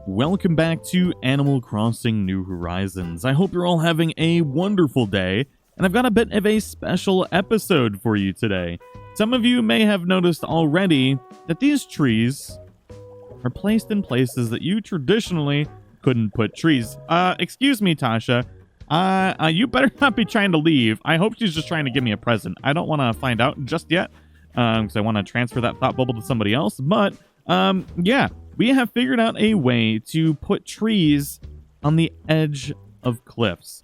Welcome back to Animal Crossing New Horizons. I hope you're all having a wonderful day, and I've got a bit of a special episode for you today. Some of you may have noticed already that these trees are placed in places that you traditionally couldn't put trees. Excuse me, Tasha. You better not be trying to leave. I hope she's just trying to give me a present. I don't want to find out just yet, because I want to transfer that thought bubble to somebody else. But, yeah. We have figured out a way to put trees on the edge of cliffs.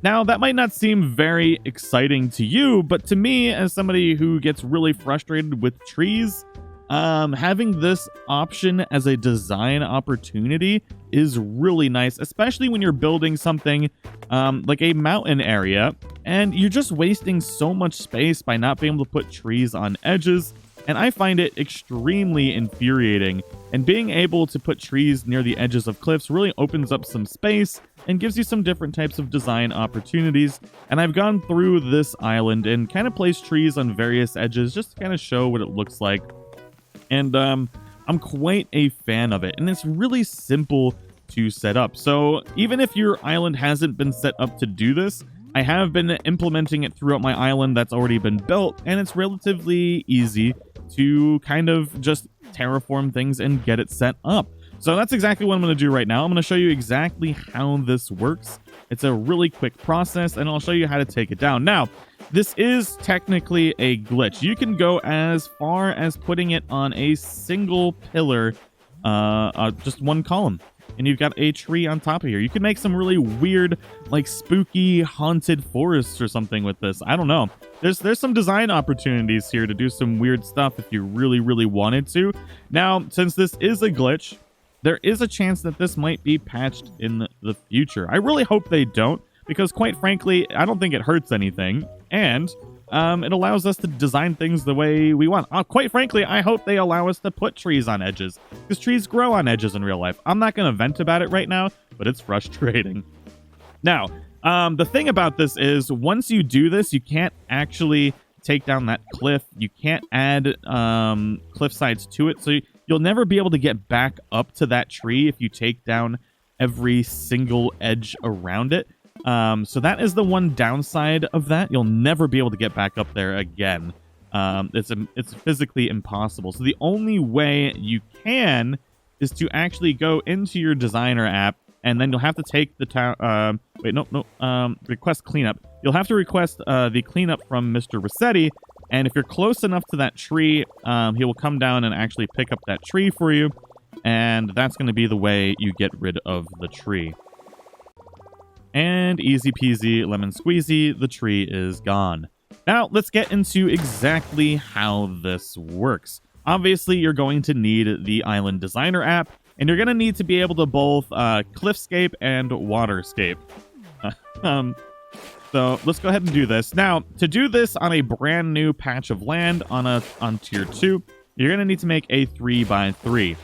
Now, that might not seem very exciting to you, but to me, as somebody who gets really frustrated with trees, having this option as a design opportunity is really nice, especially when you're building something like a mountain area, and you're just wasting so much space by not being able to put trees on edges. And I find it extremely infuriating, and being able to put trees near the edges of cliffs really opens up some space and gives you some different types of design opportunities. And I've gone through this island and kind of placed trees on various edges just to kind of show what it looks like. And I'm quite a fan of it, and it's really simple to set up. So even if your island hasn't been set up to do this, I have been implementing it throughout my island that's already been built, and it's relatively easy to kind of just terraform things and get it set up. So that's exactly what I'm going to do right now. I'm going to show you exactly how this works. It's a really quick process, and I'll show you how to take it down. Now, this is technically a glitch. You can go as far as putting it on a single pillar, just one column. And you've got a tree on top of here. You can make some really weird, like spooky, haunted forests or something with this. I don't know. There's some design opportunities here to do some weird stuff if you really, really wanted to. Now, since this is a glitch, there is a chance that this might be patched in the future. I really hope they don't, because quite frankly, I don't think it hurts anything. And it allows us to design things the way we want. Quite frankly, I hope they allow us to put trees on edges, because trees grow on edges in real life. I'm not going to vent about it right now, but it's frustrating. Now, the thing about this is, once you do this, you can't actually take down that cliff. You can't add cliff sides to it, so you'll never be able to get back up to that tree if you take down every single edge around it. So that is the one downside of that. You'll never be able to get back up there again. It's physically impossible. So the only way you can is to actually go into your designer app, and then you'll have to take the request cleanup. You'll have to request the cleanup from Mr. Rossetti, and if you're close enough to that tree, he will come down and actually pick up that tree for you, and that's going to be the way you get rid of the tree. And easy peasy, lemon squeezy, the tree is gone. Now, let's get into exactly how this works. Obviously, you're going to need the Island Designer app, and you're going to need to be able to both cliffscape and waterscape. So let's go ahead and do this. Now, to do this on a brand new patch of land on tier 2, you're going to need to make a 3x3.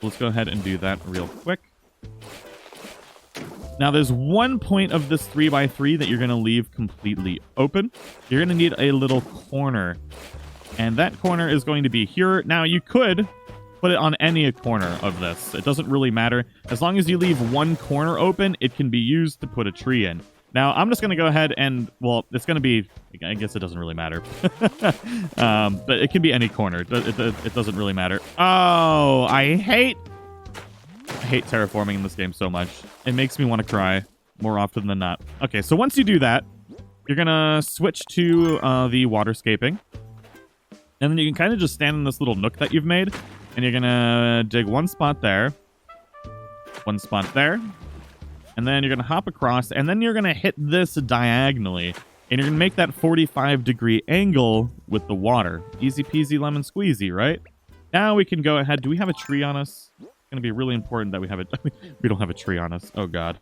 Let's go ahead and do that real quick. Now, there's one point of this 3x3 that you're going to leave completely open. You're going to need a little corner, and that corner is going to be here. Now, you could put it on any corner of this. It doesn't really matter. As long as you leave one corner open, it can be used to put a tree in. Now, I'm just going to go ahead and, well, it's going to be, I guess it doesn't really matter. But it can be any corner. It doesn't really matter. Oh, I hate terraforming in this game so much. It makes me want to cry more often than not. Okay, so once you do that, you're going to switch to the waterscaping. And then you can kind of just stand in this little nook that you've made. And you're going to dig one spot there. One spot there. And then you're going to hop across. And then you're going to hit this diagonally. And you're going to make that 45-degree angle with the water. Easy peasy lemon squeezy, right? Now we can go ahead. Do we have a tree on us? Going to be really important that we have it. We don't have a tree on us. Oh god.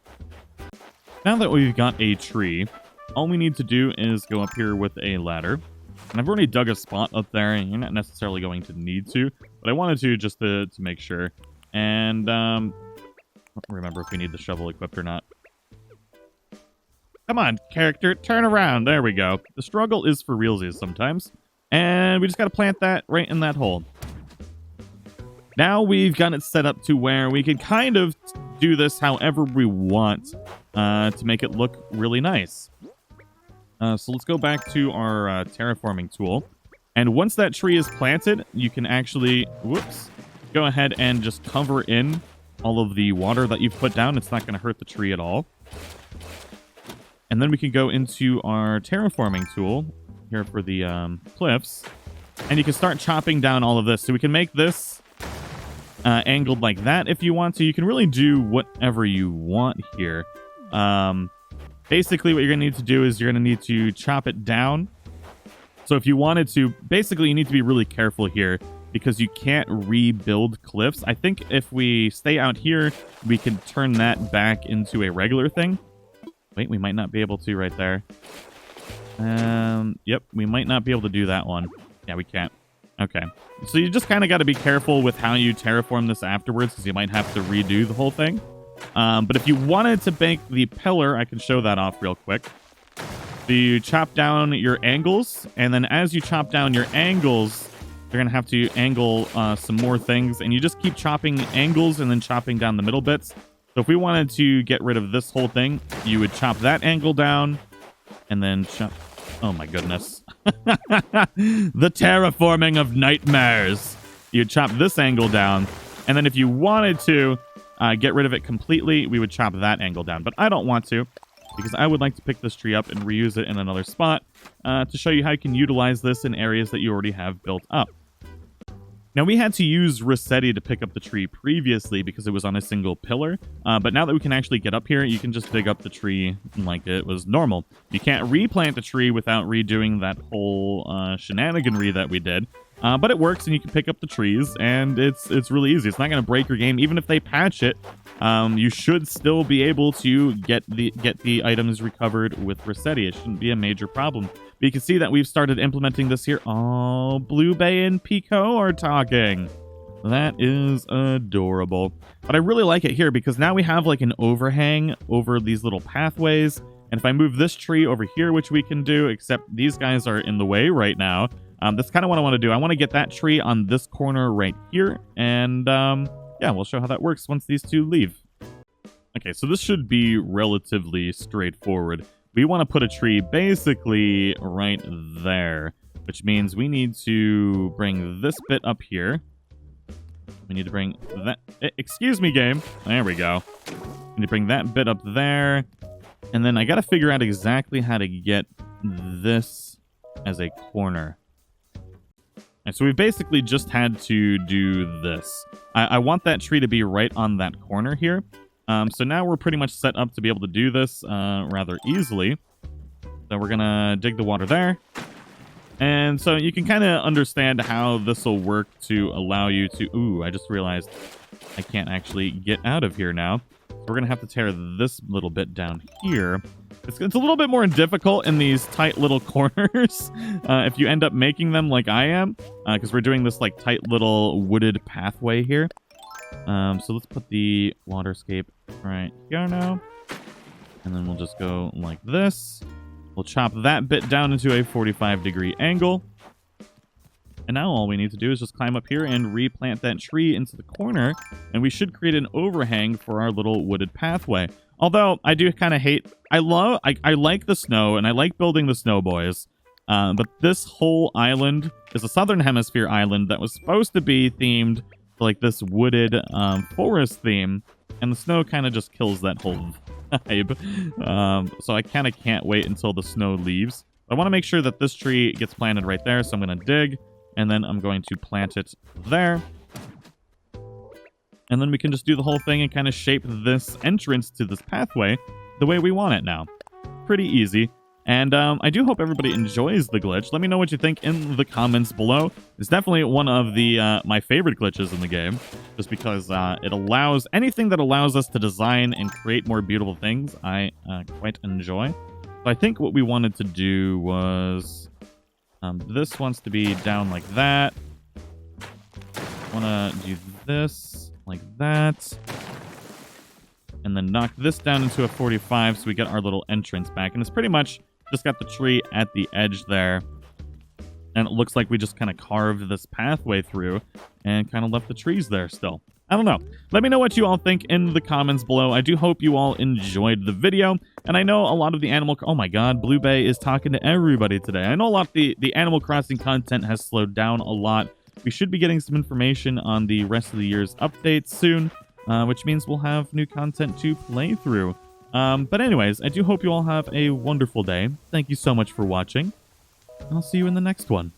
Now that we've got a tree, all we need to do is go up here with a ladder. And I've already dug a spot up there, and you're not necessarily going to need to, but I wanted to just to make sure. And I don't remember if we need the shovel equipped or not. Come on, character, turn around. There we go. The struggle is for realsies sometimes. And we just got to plant that right in that hole. Now we've got it set up to where we can kind of do this however we want to make it look really nice. So let's go back to our terraforming tool. And once that tree is planted, you can actually, go ahead and just cover in all of the water that you've put down. It's not going to hurt the tree at all. And then we can go into our terraforming tool here for the cliffs. And you can start chopping down all of this. So we can make this angled like that if you want to. You can really do whatever you want here. Basically, what you're going to need to do is you're going to need to chop it down. So if you wanted to, basically, you need to be really careful here because you can't rebuild cliffs. I think if we stay out here, we can turn that back into a regular thing. Wait, we might not be able to right there. Yep, we might not be able to do that one. Yeah, we can't. Okay. So you just kind of got to be careful with how you terraform this afterwards because you might have to redo the whole thing. But if you wanted to make the pillar, I can show that off real quick. So you chop down your angles, and then as you chop down your angles, you're going to have to angle some more things, and you just keep chopping angles and then chopping down the middle bits. So if we wanted to get rid of this whole thing, you would chop that angle down, and then chop... Oh my goodness. The terraforming of nightmares. You chop this angle down, and then if you wanted to get rid of it completely, we would chop that angle down. But I don't want to, because I would like to pick this tree up and reuse it in another spot to show you how you can utilize this in areas that you already have built up. Now, we had to use Rossetti to pick up the tree previously because it was on a single pillar, but now that we can actually get up here, you can just dig up the tree like it was normal. You can't replant the tree without redoing that whole shenaniganry that we did, but it works and you can pick up the trees, and it's really easy. It's not going to break your game. Even if they patch it, you should still be able to get the items recovered with Rossetti. It shouldn't be a major problem. But you can see that we've started implementing this here. Oh, Blue Bay and Pico are talking. That is adorable. But I really like it here because now we have like an overhang over these little pathways. And if I move this tree over here, which we can do, except these guys are in the way right now. That's kind of what I want to do. I want to get that tree on this corner right here. And yeah, we'll show how that works once these two leave. Okay, so this should be relatively straightforward. We want to put a tree basically right there, which means we need to bring this bit up here. We need to bring that... Excuse me, game. There we go. We need to bring that bit up there. And then I got to figure out exactly how to get this as a corner. And so we basically just had to do this. I want that tree to be right on that corner here. So now we're pretty much set up to be able to do this rather easily. So we're going to dig the water there. And so you can kind of understand how this will work to allow you to... Ooh, I just realized I can't actually get out of here now. So we're going to have to tear this little bit down here. It's a little bit more difficult in these tight little corners if you end up making them like I am. Because we're doing this like tight little wooded pathway here. So let's put the waterscape right here now. And then we'll just go like this. We'll chop that bit down into a 45-degree angle. And now all we need to do is just climb up here and replant that tree into the corner. And we should create an overhang for our little wooded pathway. Although, I do kind of hate... I like the snow, and I like building the snow boys. But this whole island is a Southern Hemisphere island that was supposed to be themed like this wooded forest theme, and the snow kind of just kills that whole vibe. So I kind of can't wait until the snow leaves. I want to make sure that this tree gets planted right there, so I'm going to dig, and then I'm going to plant it there. And then we can just do the whole thing and kind of shape this entrance to this pathway the way we want it now. Pretty easy. And I do hope everybody enjoys the glitch. Let me know what you think in the comments below. It's definitely one of the my favorite glitches in the game, just because it allows anything that allows us to design and create more beautiful things. I quite enjoy. So I think what we wanted to do was this wants to be down like that. Want to do this like that. And then knock this down into a 45 so we get our little entrance back. And it's pretty much just got the tree at the edge there. And it looks like we just kind of carved this pathway through and kind of left the trees there still. I don't know. Let me know what you all think in the comments below. I do hope you all enjoyed the video. And I know a lot of the oh my god, Blue Bay is talking to everybody today. I know a lot of the Animal Crossing content has slowed down a lot. We should be getting some information on the rest of the year's updates soon, which means we'll have new content to play through. But anyways, I do hope you all have a wonderful day. Thank you so much for watching, and I'll see you in the next one.